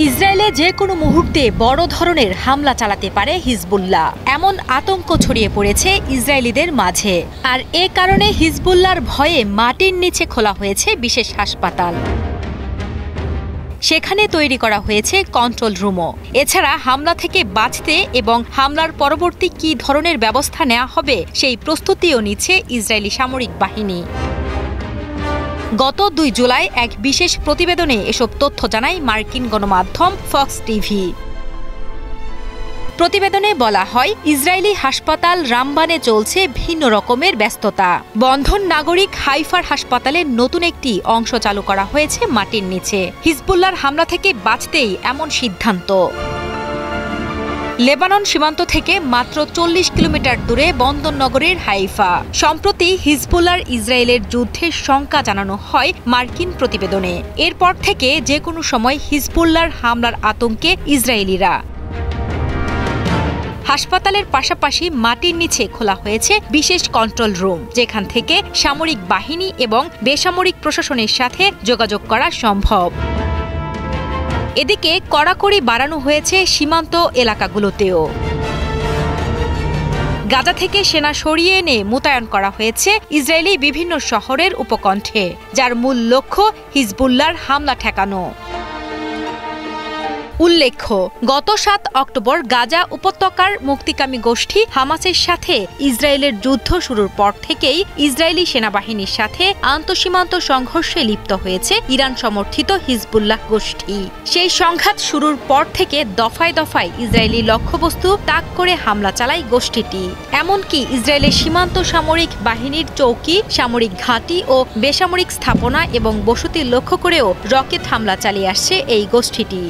ইসরায়েলে যে কোনো মুহূর্তে বড় ধরনের হামলা চালাতে পারে হিজবুল্লাহ, এমন আতঙ্ক ছড়িয়ে পড়েছে ইসরায়েলিদের মাঝে। আর এ কারণে হিজবুল্লাহর ভয়ে মাটির নিচে খোলা হয়েছে বিশেষ হাসপাতাল। সেখানে তৈরি করা হয়েছে কন্ট্রোল রুমও। এছাড়া হামলা থেকে বাঁচতে এবং হামলার পরবর্তী কী ধরনের ব্যবস্থা নেওয়া হবে সেই প্রস্তুতিও নিচ্ছে ইসরায়েলি সামরিক বাহিনী। গত ২ জুলাই এক বিশেষ প্রতিবেদনে এসব তথ্য জানায় মার্কিন গণমাধ্যম ফক্স টিভি। প্রতিবেদনে বলা হয়, ইসরায়েলি হাসপাতাল রামবানে চলছে ভিন্ন রকমের ব্যস্ততা। বন্ধন নাগরিক হাইফার হাসপাতালে নতুন একটি অংশ চালু করা হয়েছে মাটির নিচে। হিজবুল্লাহর হামলা থেকে বাঁচতেই এমন সিদ্ধান্ত। লেবানন সীমান্ত থেকে মাত্র ৪০ কিলোমিটার দূরে বন্দর নগরীর হাইফা। সম্প্রতি হিজবুল্লাহর ইসরায়েলের যুদ্ধের শঙ্কা জানানো হয় মার্কিন প্রতিবেদনে। এরপর থেকে যে কোনো সময় হিজবুল্লাহর হামলার আতঙ্কে ইসরায়েলিরা। হাসপাতালের পাশাপাশি মাটির নিচে খোলা হয়েছে বিশেষ কন্ট্রোল রুম, যেখান থেকে সামরিক বাহিনী এবং বেসামরিক প্রশাসনের সাথে যোগাযোগ করা সম্ভব। এদিকে কড়াকড়ি বাড়ানো হয়েছে সীমান্ত এলাকাগুলোতেও। গাজা থেকে সেনা সরিয়ে এনে মোতায়েন করা হয়েছে ইসরায়েলি বিভিন্ন শহরের উপকণ্ঠে, যার মূল লক্ষ্য হিজবুল্লাহর হামলা ঠেকানো। উল্লেখ্য, গত ৭ অক্টোবর গাজা উপত্যকার মুক্তিকামী গোষ্ঠী হামাসের সাথে ইসরায়েলের যুদ্ধ শুরুর পর থেকেই ইসরায়েলি সেনাবাহিনীর সাথে আন্তঃসীমান্ত সংঘর্ষে লিপ্ত হয়েছে ইরান সমর্থিত হিজবুল্লাহ গোষ্ঠী। সেই সংঘাত শুরুর পর থেকে দফায় দফায় ইসরায়েলি লক্ষ্যবস্তু তাক করে হামলা চালায় গোষ্ঠীটি। এমনকি ইসরায়েলের সীমান্ত সামরিক বাহিনীর চৌকি, সামরিক ঘাঁটি ও বেসামরিক স্থাপনা এবং বসতি লক্ষ্য করেও রকেট হামলা চালিয়ে আসছে এই গোষ্ঠীটি।